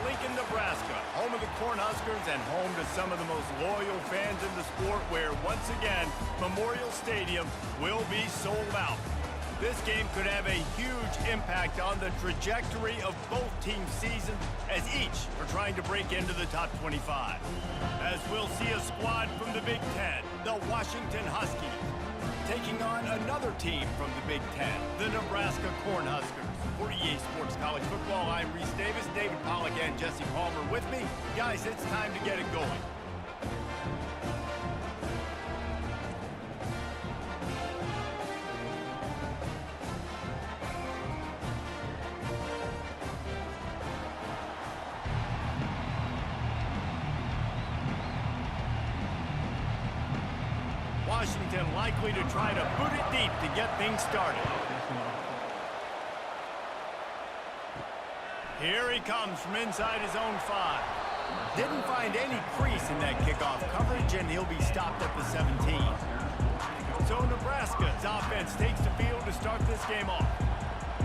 Lincoln, Nebraska, home of the Cornhuskers and home to some of the most loyal fans in the sport, where, once again, Memorial Stadium will be sold out. This game could have a huge impact on the trajectory of both teams' seasons, as each are trying to break into the top 25. As we'll see a squad from the Big Ten, the Washington Huskies, taking on another team from the Big Ten, the Nebraska Cornhuskers. For EA Sports College Football, I'm Reese Davis, David Pollack, and Jesse Palmer with me. Guys, it's time to get it going. Washington likely to try to boot it deep to get things started. Here he comes from inside his own 5. Didn't find any crease in that kickoff coverage, and he'll be stopped at the 17. So Nebraska's offense takes the field to start this game off.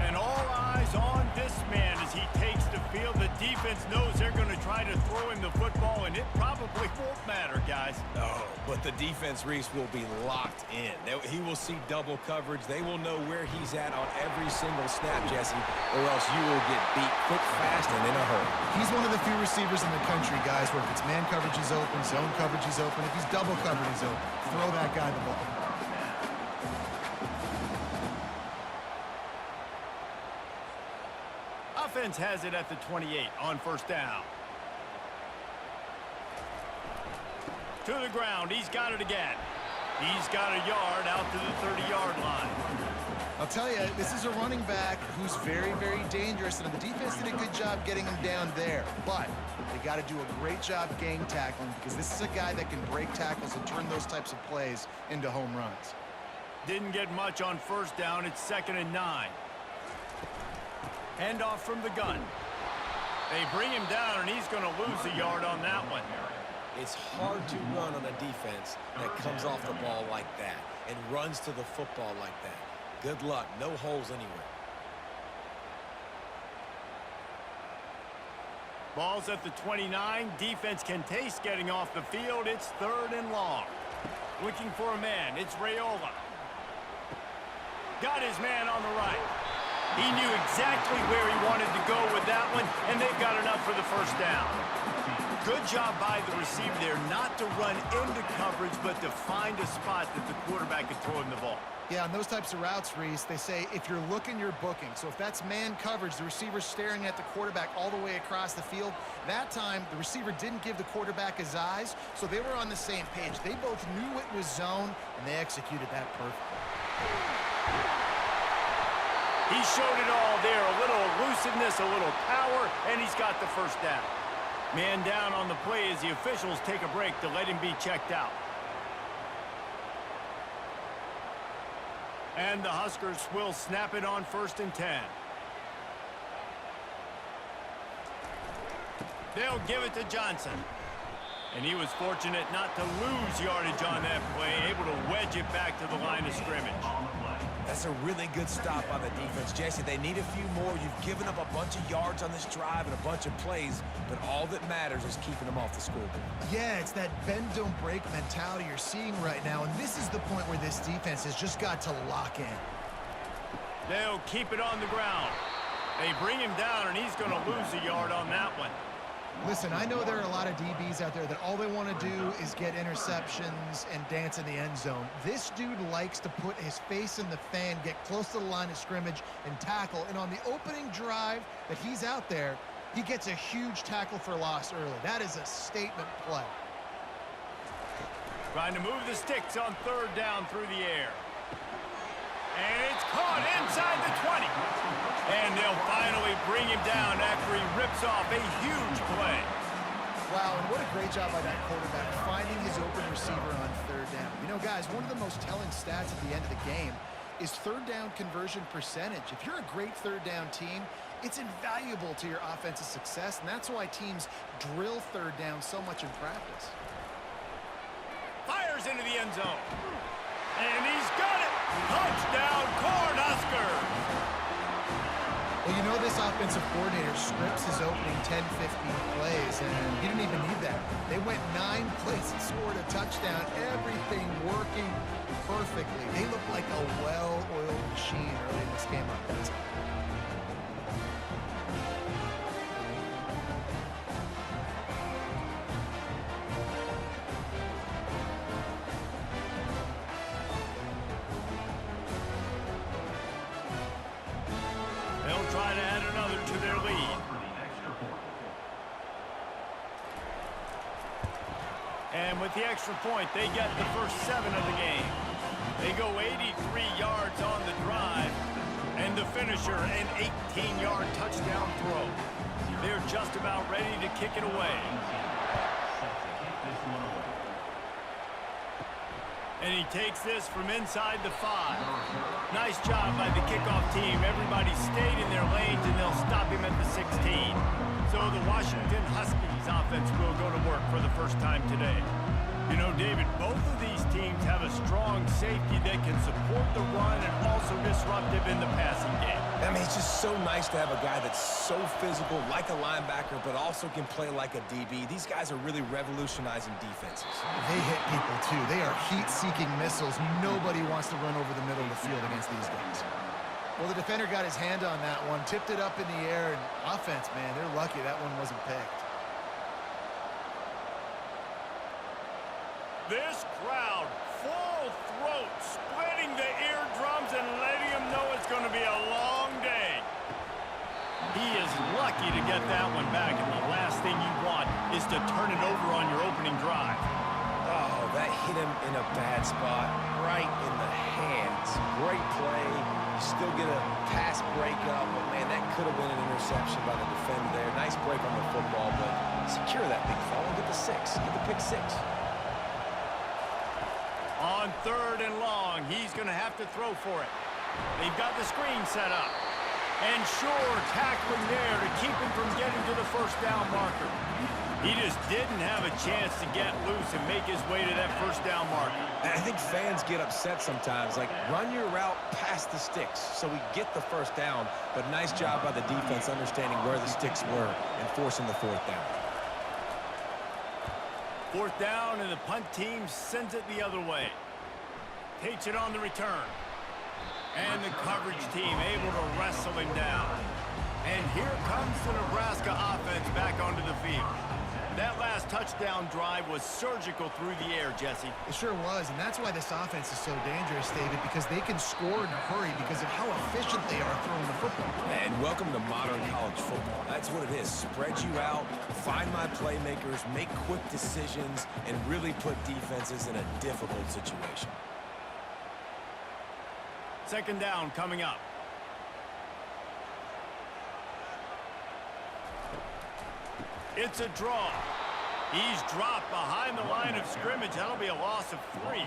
And all eyes on this man as he takes the field. The defense knows they're going to try to throw him the football, and it probably won't matter, guys. Oh, but the defense, Reese, will be locked in. He will see double coverage. They will know where he's at on every single snap, Jesse, or else you will get beat quick, fast, and in a hurry. He's one of the few receivers in the country, guys, where if it's man coverage is open, zone coverage is open. If he's double coverage, he's open. Throw that guy the ball. Offense has it at the 28 on first down. To the ground. He's got it again. He's got a yard out to the 30-yard line. I'll tell you, this is a running back who's very, very dangerous, and the defense did a good job getting him down there. But they got to do a great job gang tackling, because this is a guy that can break tackles and turn those types of plays into home runs. Didn't get much on first down. It's 2nd and 9. Handoff from the gun. They bring him down, and he's going to lose a yard on that one. It's hard to run on a defense that comes off the ball like that and runs to the football like that. Good luck. No holes anywhere. Ball's at the 29. Defense can taste getting off the field. It's 3rd and long. Looking for a man. It's Raiola. Got his man on the right. He knew exactly where he wanted to go with that one, and they've got enough for the first down. Good job by the receiver there not to run into coverage, but to find a spot that the quarterback could throw him the ball. Yeah, on those types of routes, Reese, they say if you're looking, you're booking. So if that's man coverage, the receiver's staring at the quarterback all the way across the field. That time, the receiver didn't give the quarterback his eyes, so they were on the same page. They both knew it was zone, and they executed that perfectly. He showed it all there, a little elusiveness, a little power, and he's got the first down. Man down on the play as the officials take a break to let him be checked out. And the Huskers will snap it on 1st and 10. They'll give it to Johnson. And he was fortunate not to lose yardage on that play, able to wedge it back to the line of scrimmage. That's a really good stop by the defense. Jesse, they need a few more. You've given up a bunch of yards on this drive and a bunch of plays, but all that matters is keeping them off the scoreboard. Yeah, it's that bend, don't break mentality you're seeing right now, and this is the point where this defense has just got to lock in. They'll keep it on the ground. They bring him down, and he's going to lose a yard on that one. Listen, I know there are a lot of DBs out there that all they want to do is get interceptions and dance in the end zone. This dude likes to put his face in the fan, get close to the line of scrimmage, and tackle. And on the opening drive that he's out there, he gets a huge tackle for loss early. That is a statement play. Trying to move the sticks on 3rd down through the air. And it's caught inside the 20. And they'll finally bring him down after he rips off a huge play. Wow, and what a great job by that quarterback, finding his open receiver on 3rd down. You know, guys, one of the most telling stats at the end of the game is 3rd down conversion percentage. If you're a great 3rd down team, it's invaluable to your offensive success, and that's why teams drill 3rd down so much in practice. Fires into the end zone. And he's got it! Touchdown, Cornhuskers! Well, you know this offensive coordinator scripts his opening 10, 15 plays, and he didn't even need that. They went 9 plays and scored a touchdown, everything working perfectly. They look like a well-oiled machine early in this game offensively. They'll try to add another to their lead. And with the extra point, they get the first 7 of the game. They go 83 yards on the drive, and the finisher, an 18-yard touchdown throw. They're just about ready to kick it away. And he takes this from inside the 5. Nice job by the kickoff team. Everybody stayed in their lanes, and they'll stop him at the 16. So the Washington Huskies offense will go to work for the first time today. You know, David, both of these teams have a strong safety that can support the run and also disruptive in the passing game. I mean, it's just so nice to have a guy that's so physical, like a linebacker, but also can play like a DB. These guys are really revolutionizing defenses. They hit people, too. They are heat-seeking missiles. Nobody wants to run over the middle of the field against these guys. Well, the defender got his hand on that one, tipped it up in the air, and offense, man, they're lucky that one wasn't picked. This crowd, full throat, splitting the eardrums and letting them know it's going to be a long day. He is lucky to get that one back, and the last thing you want is to turn it over on your opening drive. Oh, that hit him in a bad spot, right in the hands. Great play. You still get a pass breakup, but man, that could have been an interception by the defender there. Nice break on the football, but secure that big fall and get the 6. Get the pick 6. On 3rd and long, he's going to have to throw for it. They've got the screen set up. And sure, tackling there to keep him from getting to the first down marker. He just didn't have a chance to get loose and make his way to that first down marker. And I think fans get upset sometimes, like run your route past the sticks so we get the first down, but nice job by the defense understanding where the sticks were and forcing the 4th down. 4th down, and the punt team sends it the other way. Takes it on the return. And the coverage team able to wrestle him down. And here comes the Nebraska offense back onto the field. That last touchdown drive was surgical through the air, Jesse. It sure was, and that's why this offense is so dangerous, David, because they can score in a hurry because of how efficient they are throwing the football. And welcome to modern college football. That's what it is. Spread you out, find my playmakers, make quick decisions, and really put defenses in a difficult situation. 2nd down coming up. It's a draw. He's dropped behind the line of scrimmage. That'll be a loss of 3.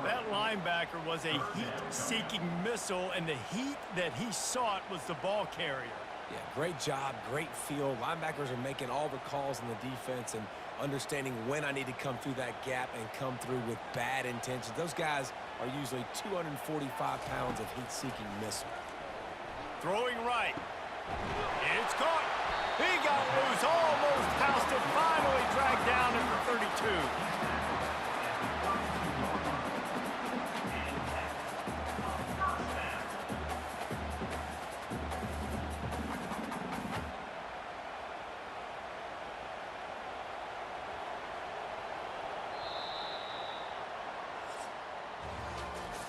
That linebacker was a heat-seeking missile, and the heat that he sought was the ball carrier. Yeah, great job, great feel. Linebackers are making all the calls in the defense and understanding when I need to come through that gap and come through with bad intentions. Those guys are usually 245 pounds of heat-seeking missile. Throwing right. It's caught. He got loose, almost housed it, finally dragged down at the 32.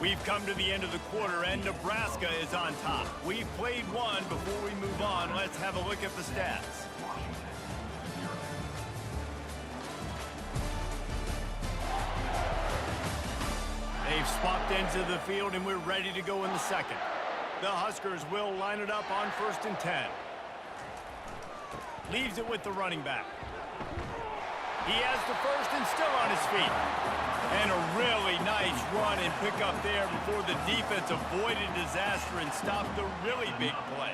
We've come to the end of the quarter, and Nebraska is on top. We've played one. Before we move on, let's have a look at the stats. They've swapped into the field, and we're ready to go in the 2nd. The Huskers will line it up on 1st and 10. Leaves it with the running back. He has the 1st and still on his feet. And a really nice run and pick up there before the defense avoided disaster and stopped the really big play.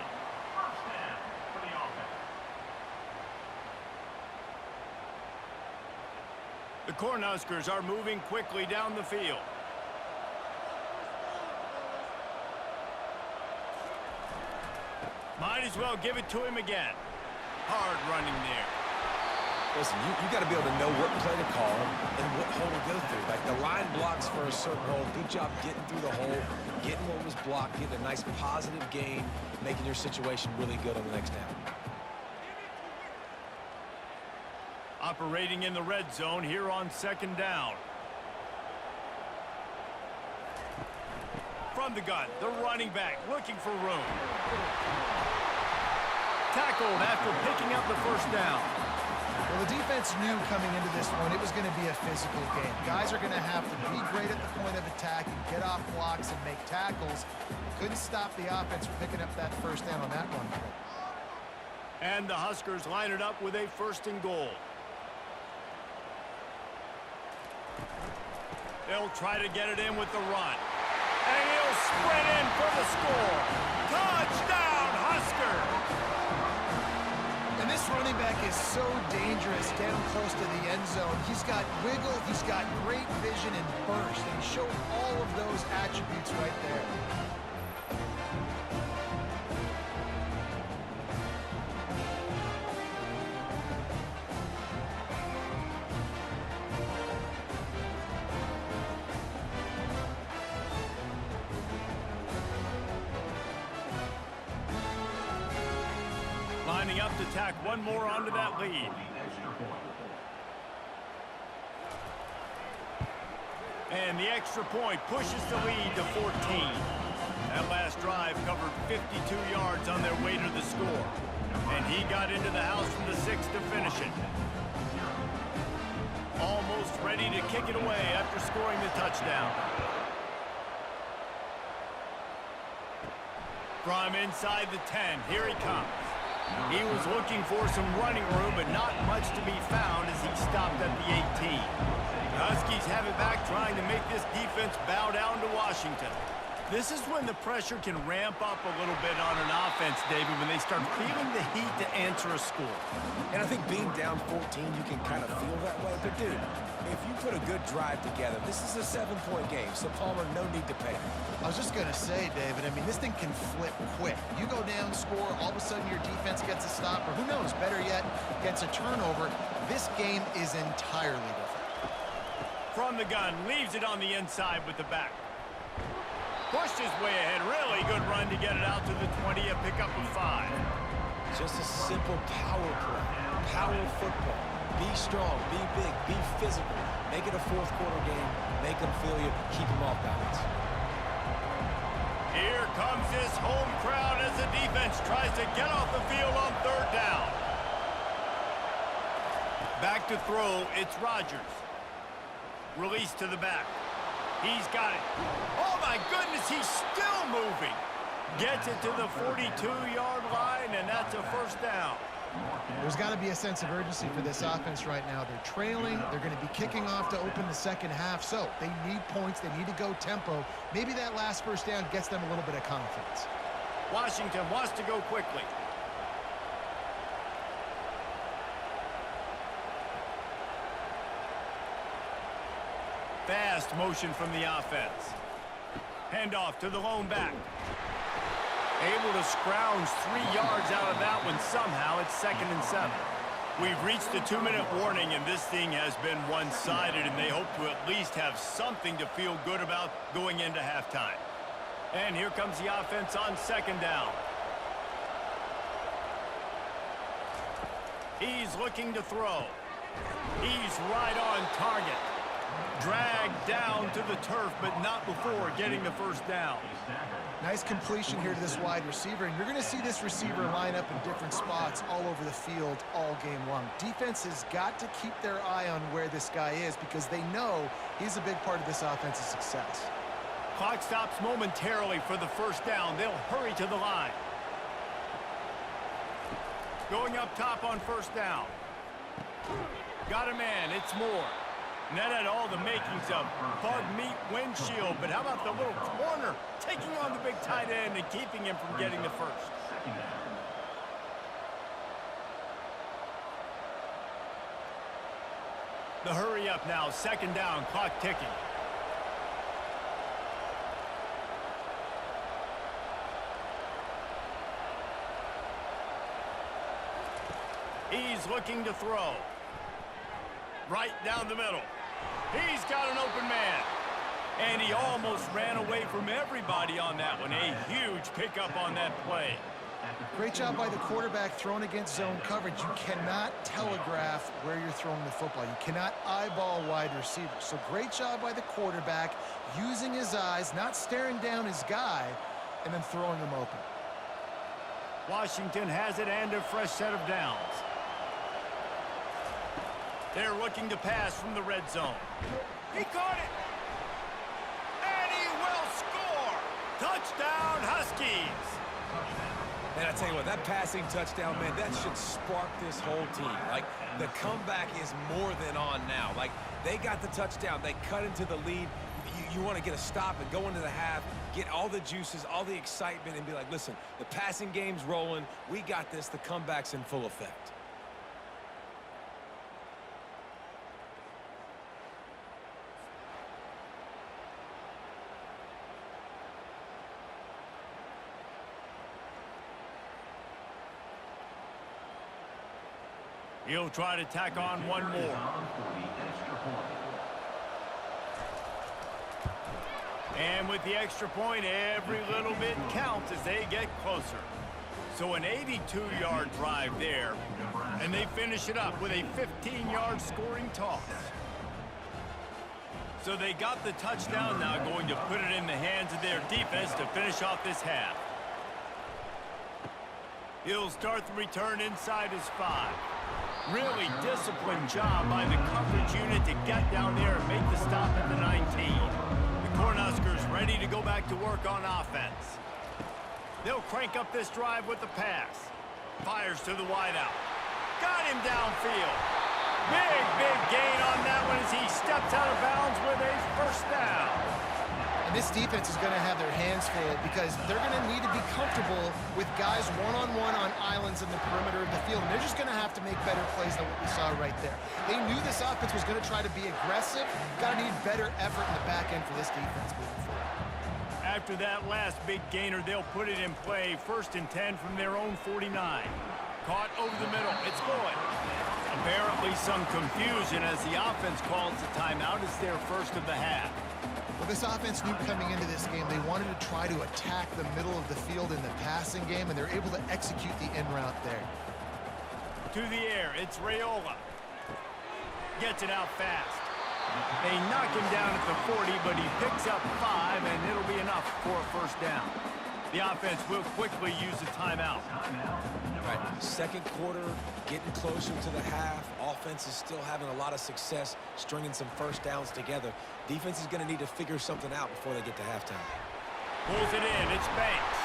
The Cornhuskers are moving quickly down the field. Might as well give it to him again. Hard running there. Listen, you got to be able to know what play to call and what hole to go through. Like the line blocks for a certain hole. Good job getting through the hole, getting what was blocked, getting a nice positive gain, making your situation really good on the next down. Operating in the red zone here on second down. From the gun, the running back looking for room. Tackled after picking up the first down. Well, the defense knew coming into this one it was going to be a physical game. Guys are going to have to be great at the point of attack and get off blocks and make tackles. Couldn't stop the offense from picking up that first down on that run. And the Huskers line it up with a first and goal. They'll try to get it in with the run. And he'll sprint in for the score. Touchdown, Huskers! And this running back is so dangerous down close to the end zone. He's got wiggle, he's got great vision and burst, and he showed all of those attributes right there. Lining up to tack one more onto that lead. And the extra point pushes the lead to 14. That last drive covered 52 yards on their way to the score. And he got into the house from the 6 to finish it. Almost ready to kick it away after scoring the touchdown. From inside the 10, here he comes. He was looking for some running room, but not much to be found as he stopped at the 18. The Huskies have it back, trying to make this defense bow down to Washington. This is when the pressure can ramp up a little bit on an offense, David, when they start feeling the heat to answer a score. And I think being down 14, you can kind of feel that way. But, dude, if you put a good drive together, this is a 7-point game, so Palmer, no need to panic. I was just going to say, David, I mean, this thing can flip quick. You go down, score, all of a sudden your defense gets a stop, or who knows, better yet, gets a turnover. This game is entirely different. From the gun, leaves it on the inside with the back. Pushed his way ahead. Really good run to get it out to the 20, a pickup of 5. Just a simple power play. Power football. Be strong, be big, be physical. Make it a fourth-quarter game. Make them feel you. Keep them off balance. Here comes this home crowd as the defense tries to get off the field on third down. Back to throw, it's Rodgers. Release to the back. He's got it. Oh, my goodness, he's still moving. Gets it to the 42-yard line, and that's a first down. There's got to be a sense of urgency for this offense right now. They're trailing. They're going to be kicking off to open the second half, so they need points. They need to go tempo. Maybe that last first down gets them a little bit of confidence. Washington wants to go quickly. Fast motion from the offense. Handoff to the lone back. Able to scrounge 3 yards out of that one somehow. It's 2nd and 7. We've reached the 2-minute warning, and this thing has been one-sided, and they hope to at least have something to feel good about going into halftime. And here comes the offense on second down. He's looking to throw. He's right on target. Dragged down to the turf, but not before getting the first down. Nice completion here to this wide receiver, and you're going to see this receiver line up in different spots all over the field all game long. Defense has got to keep their eye on where this guy is because they know he's a big part of this offense's success. Clock stops momentarily for the first down. They'll hurry to the line. Going up top on first down. Got a man. It's Moore. And that had all the makings of bug meat windshield. But how about the little corner taking on the big tight end and keeping him from getting the first? The hurry up now. Second down. Clock ticking. looking to throw. Right down the middle. He's got an open man. And he almost ran away from everybody on that one. A huge pickup on that play. Great job by the quarterback throwing against zone coverage. You cannot telegraph where you're throwing the football. You cannot eyeball wide receivers. So great job by the quarterback using his eyes, not staring down his guy, and then throwing him open. Washington has it and a fresh set of downs. They're looking to pass from the red zone. He caught it. And he will score. Touchdown, Huskies. And I tell you what, that passing touchdown, man, that should spark this whole team. Like, the comeback is more than on now. Like, they got the touchdown. They cut into the lead. You want to get a stop and go into the half, get all the juices, all the excitement, and be like, listen, the passing game's rolling. We got this. The comeback's in full effect. He'll try to tack on one more. And with the extra point, every little bit counts as they get closer. So an 82-yard drive there, and they finish it up with a 15-yard scoring toss. So they got the touchdown, now going to put it in the hands of their defense to finish off this half. He'll start the return inside his 5. Really disciplined job by the coverage unit to get down there and make the stop at the 19. The Cornhuskers ready to go back to work on offense. They'll crank up this drive with the pass. Fires to the wideout. Got him downfield. Big gain on that one as he steps out of bounds with a first down. And this defense is going to have their hands full because they're going to need to be comfortable with guys one-on-one on islands in the perimeter of the field. And they're just going to have to make better plays than what we saw right there. They knew this offense was going to try to be aggressive. Got to need better effort in the back end for this defense moving forward. After that last big gainer, they'll put it in play. 1st and 10 from their own 49. Caught over the middle. It's good. Apparently some confusion as the offense calls the timeout. It's their first of the half. Well, this offense knew coming into this game they wanted to try to attack the middle of the field in the passing game, and they're able to execute the in route there. To the air, it's Raiola. Gets it out fast. They knock him down at the 40, but he picks up 5, and it'll be enough for a first down. The offense will quickly use a timeout. Right, second quarter, getting closer to the half. Offense is still having a lot of success stringing some first downs together. Defense is going to need to figure something out before they get to halftime. Pulls it in. It's Banks.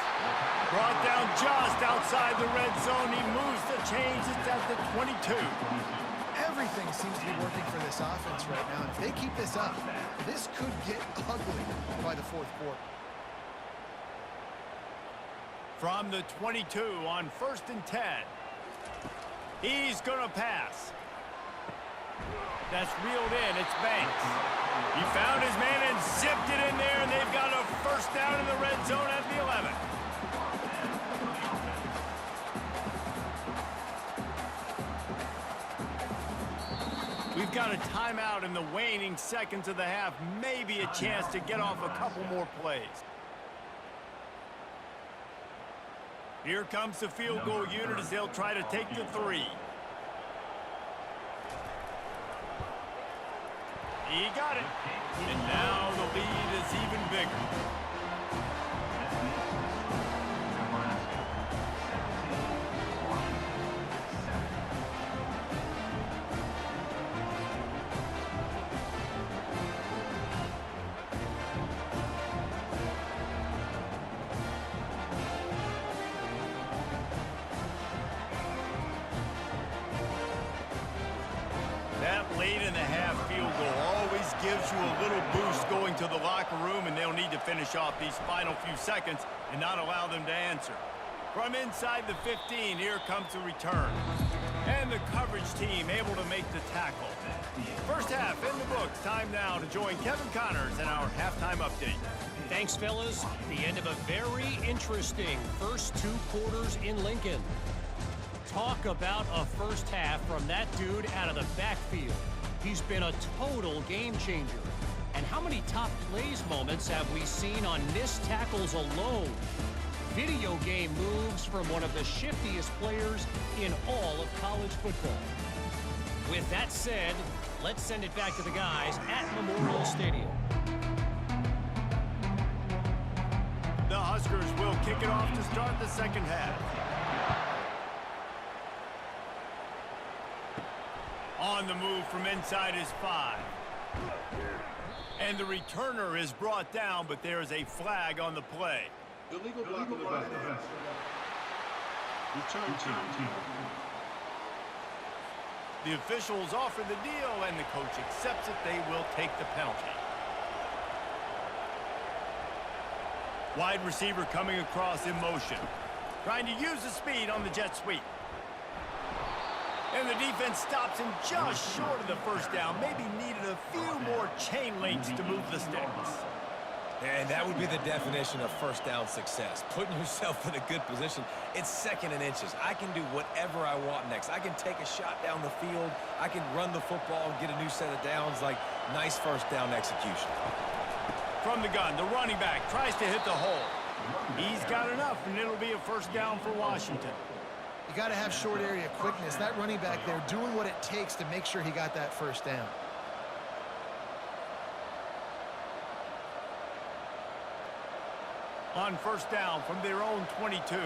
Brought down just outside the red zone. He moves the chains. It's at the 22. Everything seems to be working for this offense right now. If they keep this up, this could get ugly by the 4th quarter. From the 22 on 1st and 10. He's going to pass. That's reeled in. It's Banks. He found his man and zipped it in there, and they've got a first down in the red zone at the 11. We've got a timeout in the waning seconds of the half. Maybe a chance to get off a couple more plays. Here comes the field goal unit as they'll try to take the 3. He got it. And now the lead is even bigger. That late in the half field goal always gives you a little boost going to the locker room, and they'll need to finish off these final few seconds and not allow them to answer. From inside the 15, here comes the return. And the coverage team able to make the tackle. First half in the books. Time now to join Kevin Connors in our halftime update. Thanks, fellas. The end of a very interesting first 2 quarters in Lincoln. Talk about a first half from that dude out of the backfield. He's been a total game changer. And how many top plays moments have we seen on missed tackles alone? Video game moves from one of the shiftiest players in all of college football. With that said, let's send it back to the guys at Memorial Stadium. The Huskers will kick it off to start the second half. On the move from inside his 5. And the returner is brought down, but there is a flag on the play. Illegal block of the back. Return team. The officials offer the deal, and the coach accepts it. They will take the penalty. Wide receiver coming across in motion. Trying to use the speed on the jet sweep. And the defense stops him just short of the first down. Maybe needed a few more chain links to move the sticks. And that would be the definition of first down success. Putting yourself in a good position. It's 2nd and inches. I can do whatever I want next. I can take a shot down the field. I can run the football and get a new set of downs. Like, nice first down execution. From the gun, the running back tries to hit the hole. He's got enough, and it'll be a first down for Washington. You got to have short area quickness. That running back there doing what it takes to make sure he got that first down. On first down from their own 22.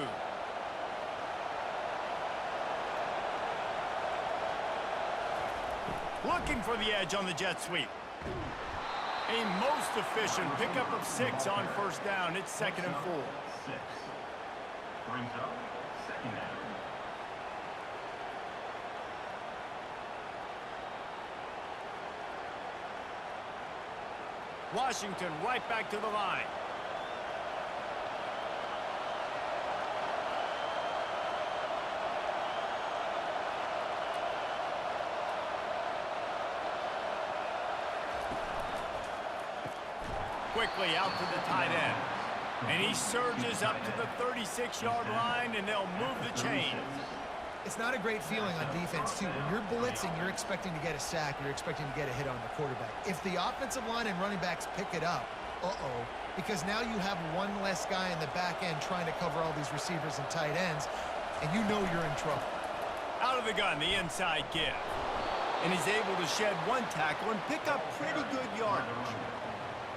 Looking for the edge on the jet sweep. A most efficient pickup of 6 on first down. It's 2nd and 4. 6. Brings up 2nd down. Washington right back to the line. Quickly out to the tight end. And he surges up to the 36-yard line, and they'll move the chain. It's not a great feeling on defense, too. When you're blitzing, you're expecting to get a sack. You're expecting to get a hit on the quarterback. If the offensive line and running backs pick it up, because now you have one less guy in the back end trying to cover all these receivers and tight ends, and you know you're in trouble. Out of the gun, the inside give. And he's able to shed one tackle and pick up pretty good yardage.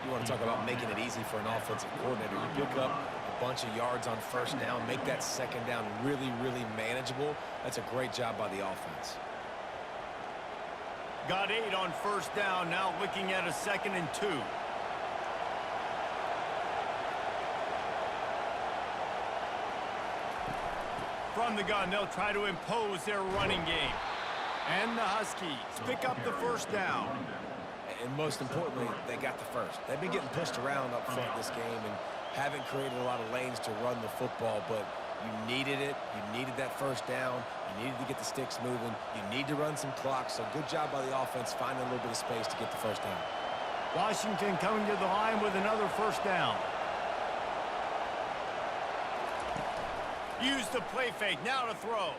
You want to talk about making it easy for an offensive coordinator. You pick up a bunch of yards on first down, make that second down really, really manageable. That's a great job by the offense. Got 8 on first down, now looking at a 2nd and 2. From the gun, they'll try to impose their running game. And the Huskies pick up the first down. And most importantly, they got the first. They've been getting pushed around up front this game and haven't created a lot of lanes to run the football, but you needed it. You needed that first down. You needed to get the sticks moving. You need to run some clock, so good job by the offense finding a little bit of space to get the first down. Washington coming to the line with another first down. Use the play fake, now to throw.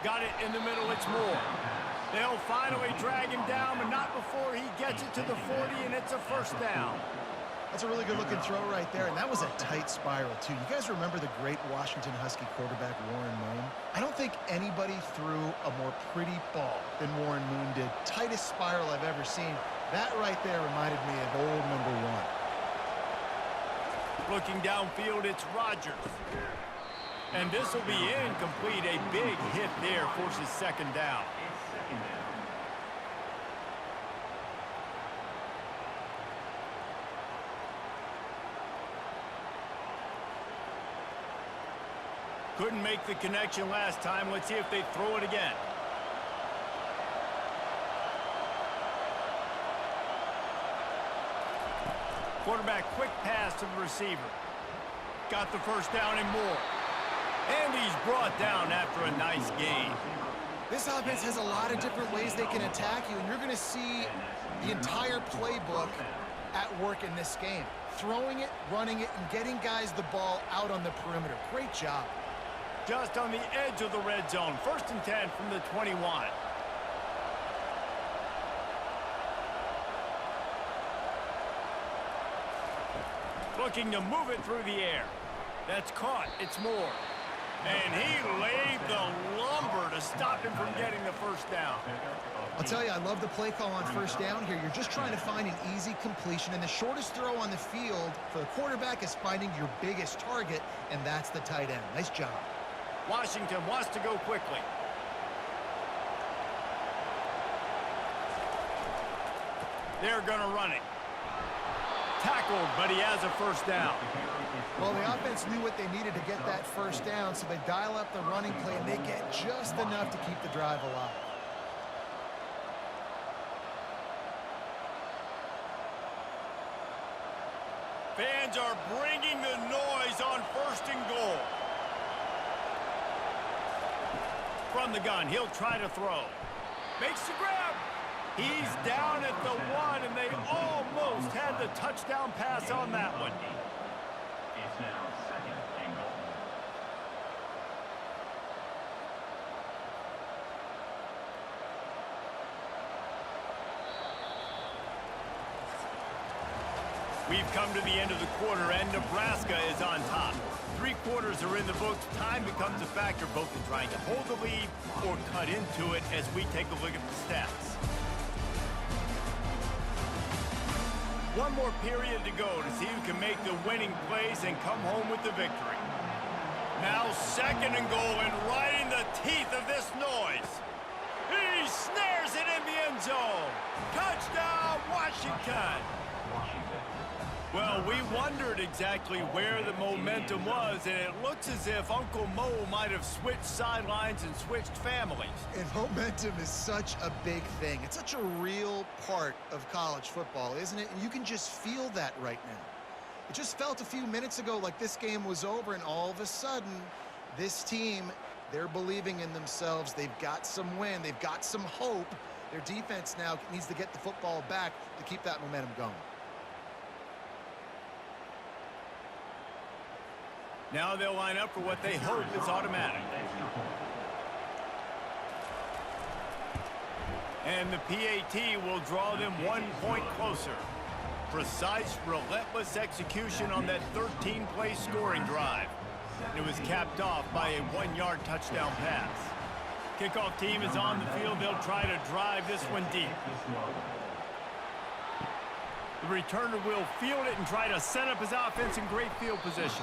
Got it in the middle, it's Moore. They'll finally drag him down, but not before he gets it to the 40, and it's a first down. That's a really good-looking throw right there, and that was a tight spiral, too. You guys remember the great Washington Husky quarterback Warren Moon? I don't think anybody threw a more pretty ball than Warren Moon did. Tightest spiral I've ever seen. That right there reminded me of old number 1. Looking downfield, it's Rodgers. And this will be incomplete. A big hit there forces second down. Couldn't make the connection last time. Let's see if they throw it again. Quarterback quick pass to the receiver. Got the first down and more. And he's brought down after a nice gain. This offense has a lot of different ways they can attack you, and you're going to see the entire playbook at work in this game. Throwing it, running it, and getting guys the ball out on the perimeter. Great job. just on the edge of the red zone. 1st and 10 from the 21. Looking to move it through the air. That's caught. It's Moore. And he laid the lumber to stop him from getting the first down. I'll tell you, I love the play call on 1st down here. You're just trying to find an easy completion, and the shortest throw on the field for the quarterback is finding your biggest target, and that's the tight end. Nice job. Washington wants to go quickly. They're going to run it. Tackled, but he has a 1st down. Well, the offense knew what they needed to get that 1st down, so they dial up the running play, and they get just enough to keep the drive alive. Fans are bringing the noise on 1st and goal. From the gun, he'll try to throw. Makes the grab. He's down at the 1, and they almost had the touchdown pass on that one. It's now 2nd and goal. We've come to the end of the quarter, and Nebraska is on top. 3 quarters are in the books. Time becomes a factor both in trying to hold the lead or cut into it as we take a look at the stats. 1 more period to go to see who can make the winning plays and come home with the victory. Now 2nd and goal, and right in the teeth of this noise. He snares it in the end zone. Touchdown, Washington. Well, we wondered exactly where the momentum was, and it looks as if Uncle Mo might have switched sidelines and switched families. And momentum is such a big thing. It's such a real part of college football, isn't it? And you can just feel that right now. It just felt a few minutes ago like this game was over, and all of a sudden, this team, they're believing in themselves. They've got some win. They've got some hope. Their defense now needs to get the football back to keep that momentum going. Now they'll line up for what they hope is automatic. And the PAT will draw them 1 point closer. Precise, relentless execution on that 13-play scoring drive. It was capped off by a 1-yard touchdown pass. Kickoff team is on the field. They'll try to drive this one deep. The returner will field it and try to set up his offense in great field position.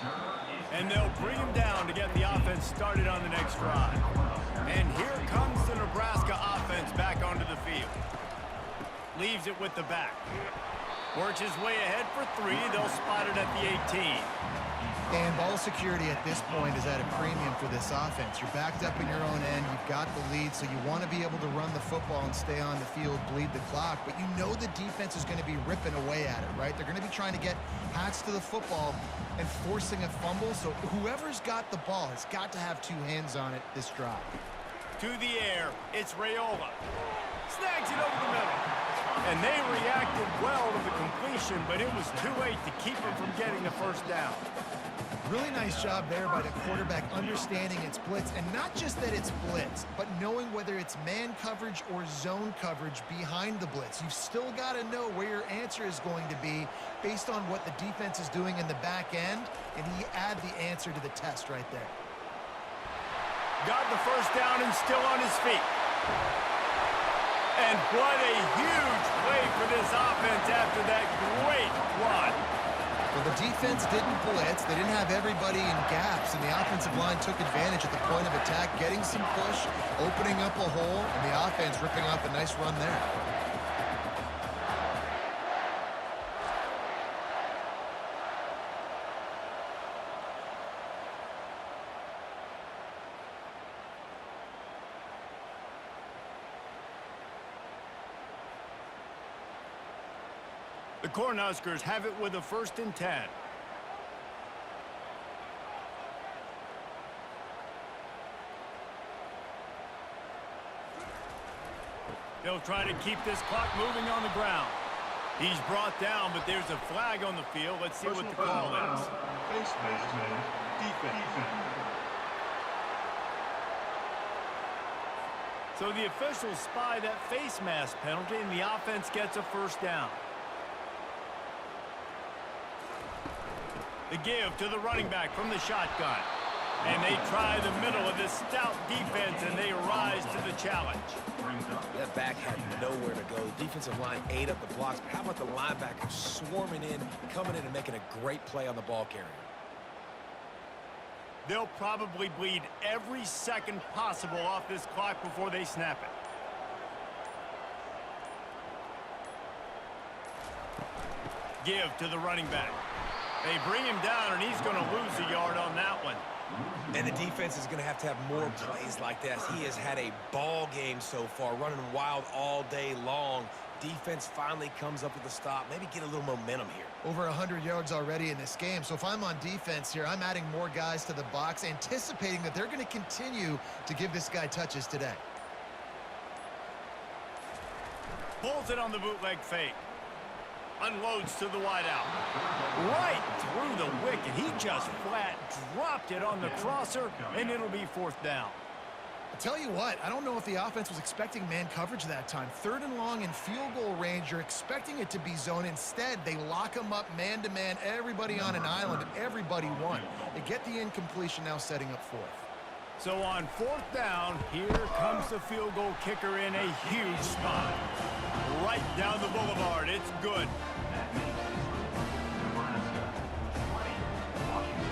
And they'll bring him down to get the offense started on the next drive. And here comes the Nebraska offense back onto the field. Leaves it with the back. Works his way ahead for 3. They'll spot it at the 18. And ball security at this point is at a premium for this offense. You're backed up in your own end. You've got the lead, so you want to be able to run the football and stay on the field, bleed the clock. But you know the defense is going to be ripping away at it, right? They're going to be trying to get hats to the football and forcing a fumble. So whoever's got the ball has got to have 2 hands on it this drive. To the air, it's Raiola. Snags it over the middle. And they reacted well to the completion, but it was too late to keep him from getting the 1st down. Really nice job there by the quarterback understanding it's blitz, and not just that it's blitz, but knowing whether it's man coverage or zone coverage behind the blitz. You've still got to know where your answer is going to be based on what the defense is doing in the back end, and he add the answer to the test right there. Got the 1st down and still on his feet. And what a huge play for this offense after that great run. Well, the defense didn't blitz. They didn't have everybody in gaps, and the offensive line took advantage at the point of attack, getting some push, opening up a hole, and the offense ripping off a nice run there. The Cornhuskers have it with a 1st and 10. They'll try to keep this clock moving on the ground. He's brought down, but there's a flag on the field. Let's see what the call is. Defense. So the officials spy that face mask penalty, and the offense gets a first down. The give to the running back from the shotgun. And they try the middle of this stout defense, and they rise to the challenge. That back had nowhere to go. The defensive line ate up the blocks. But how about the linebacker swarming in, coming in and making a great play on the ball carrier? They'll probably bleed every second possible off this clock before they snap it. Give to the running back. They bring him down, and he's going to lose a yard on that one. And the defense is going to have more plays like this. He has had a ball game so far, running wild all day long. Defense finally comes up with a stop. Maybe get a little momentum here. Over 100 yards already in this game. So if I'm on defense here, I'm adding more guys to the box, anticipating that they're going to continue to give this guy touches today. Pulls it on the bootleg fake. Unloads to the wideout. Right through the wicket. He just flat dropped it on the crosser, and it'll be fourth down. I'll tell you what, I don't know if the offense was expecting man coverage that time. 3rd and long in field goal range, you're expecting it to be zone. Instead, they lock them up man-to-man, everybody on an island, and everybody won. They get the incompletion, now setting up fourth. So on fourth down, here comes the field goal kicker in a huge spot. Right down the boulevard. It's good. Nebraska 20, Washington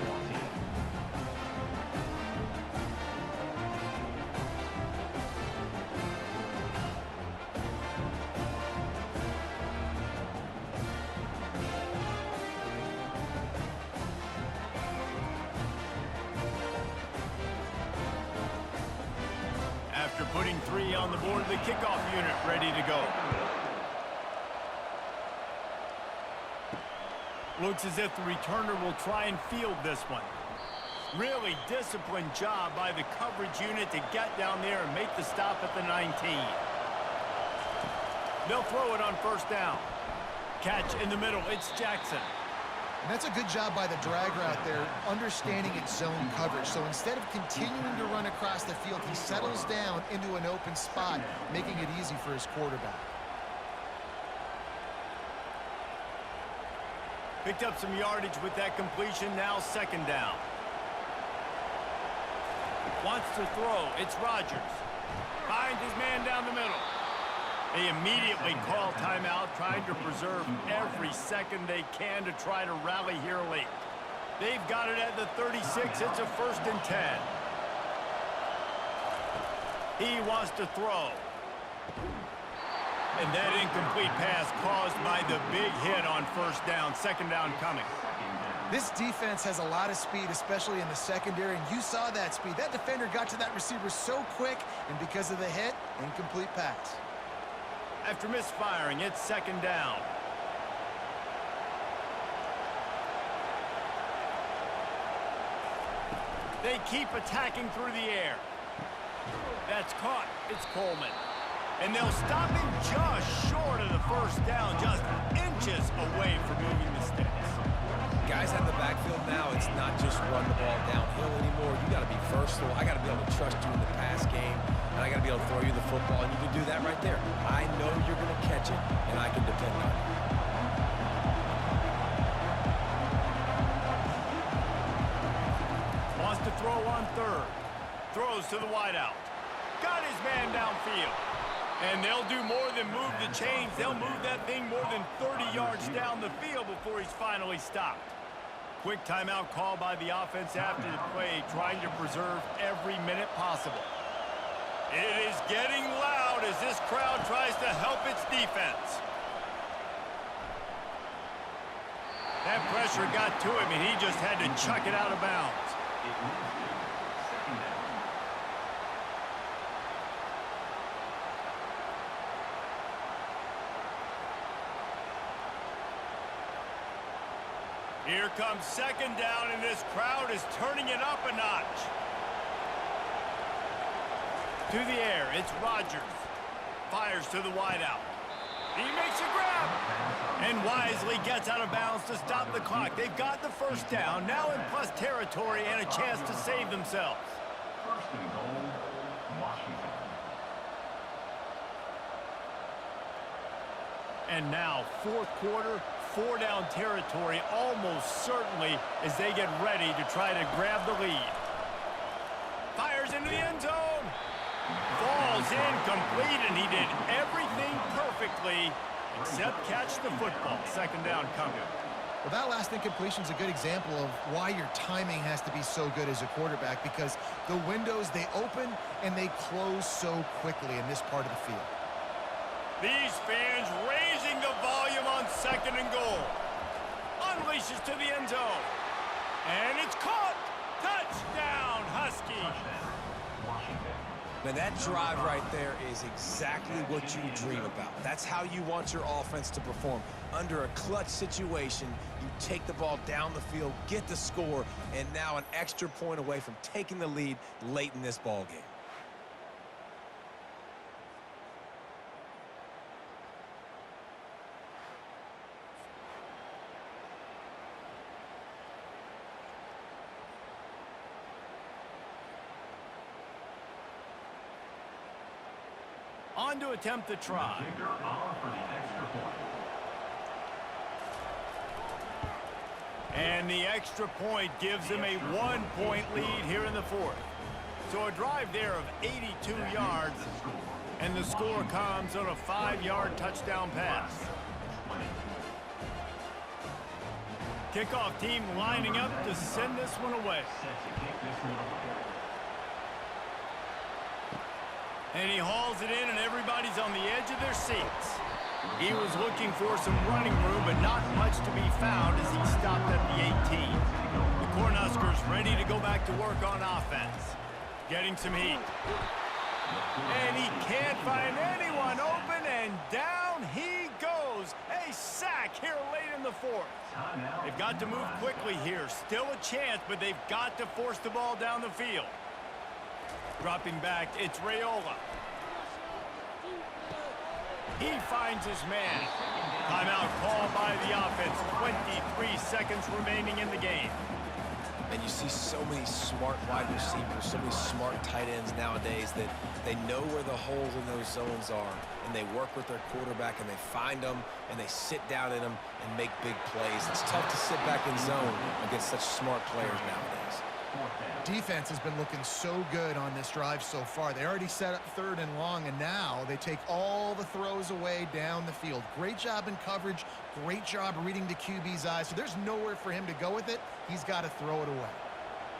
14. After putting 3 on the board, the kickoff unit ready to go. Looks as if the returner will try and field this one. Really disciplined job by the coverage unit to get down there and make the stop at the 19. They'll throw it on first down. Catch in the middle. It's Jackson. And that's a good job by the drag route there, understanding its zone coverage. So instead of continuing to run across the field, he settles down into an open spot, making it easy for his quarterback. Picked up some yardage with that completion. Now second down. Wants to throw. It's Rodgers. Finds his man down the middle. They immediately call timeout, trying to preserve every second they can to try to rally here late. They've got it at the 36. It's a 1st and 10. He wants to throw. And that incomplete pass caused by the big hit on first down. Second down coming. This defense has a lot of speed, especially in the secondary, and you saw that speed. That defender got to that receiver so quick, and because of the hit, incomplete pass. After misfiring, it's second down. They keep attacking through the air. That's caught. It's Coleman. And they'll stop him just short of the first down, just inches away from moving the sticks. Guys out in the backfield now, it's not just run the ball downhill anymore. You got to be versatile. I got to be able to trust you in the pass game, and I got to be able to throw you the football, and you can do that right there. I know you're going to catch it, and I can depend on it. Wants to throw on 3rd. Throws to the wideout. Got his man downfield. And they'll do more than move the chains. They'll move that thing more than 30 yards down the field before he's finally stopped. Quick timeout call by the offense after the play, trying to preserve every minute possible. It is getting loud as this crowd tries to help its defense. That pressure got to him, and he just had to chuck it out of bounds. Here comes second down, and this crowd is turning it up a notch. To the air, it's Rodgers. Fires to the wideout. He makes a grab. And wisely gets out of bounds to stop the clock. They've got the first down, now in plus territory and a chance to save themselves. 1st and goal, Washington. And now, fourth quarter, 4-down territory almost certainly as they get ready to try to grab the lead. Fires into the end zone. Falls incomplete, and he did everything perfectly except catch the football. Second down coming. Well, that last incompletion is a good example of why your timing has to be so good as a quarterback, because the windows, they open and they close so quickly in this part of the field. These fans raising the volume on second and goal. Unleashes to the end zone. And it's caught. Touchdown, Huskies. Man, that drive right there is exactly what you dream about. That's how you want your offense to perform. Under a clutch situation, you take the ball down the field, get the score, and now an extra point away from taking the lead late in this ball game. On to attempt the try. And the extra point gives them a 1-point lead here in the fourth. So a drive there of 82 yards, and the score comes on a 5-yard touchdown pass. Kickoff team lining up to send this one away. And he hauls it in, and everybody's on the edge of their seats. He was looking for some running room, but not much to be found as he stopped at the 18. The Cornhuskers ready to go back to work on offense. Getting some heat. And he can't find anyone open, and down he goes. A sack here late in the fourth. They've got to move quickly here. Still a chance, but they've got to force the ball down the field. Dropping back, it's Raiola. He finds his man. Timeout called by the offense. 23 seconds remaining in the game. And you see so many smart wide receivers, so many smart tight ends nowadays that they know where the holes in those zones are, and they work with their quarterback, and they find them, and they sit down in them and make big plays. It's tough to sit back in zone against such smart players nowadays. Defense has been looking so good on this drive so far. They already set up 3rd and long, and now they take all the throws away down the field. Great job in coverage, great job reading the QB's eyes, so there's nowhere for him to go with it. He's got to throw it away.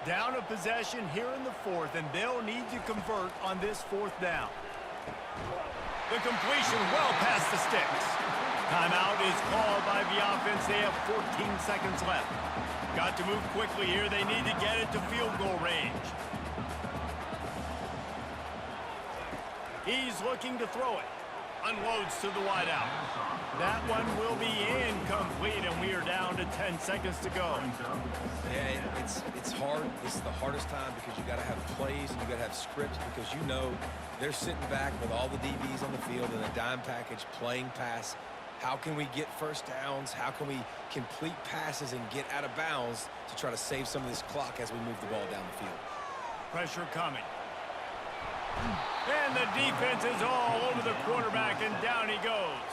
Down a possession here in the fourth, and they'll need to convert on this 4th down. The completion well past the sticks. Timeout is called by the offense. They have 14 seconds left. Got to move quickly here. They need to get it to field goal range. He's looking to throw it. Unloads to the wideout. That one will be incomplete, and we are down to 10 seconds to go. Yeah, it's hard. This is the hardest time because you got to have plays and you got to have scripts, because you know they're sitting back with all the DBs on the field in a dime package playing pass. How can we get first downs? How can we complete passes and get out of bounds to try to save some of this clock as we move the ball down the field? Pressure coming. And the defense is all over the quarterback, and down he goes.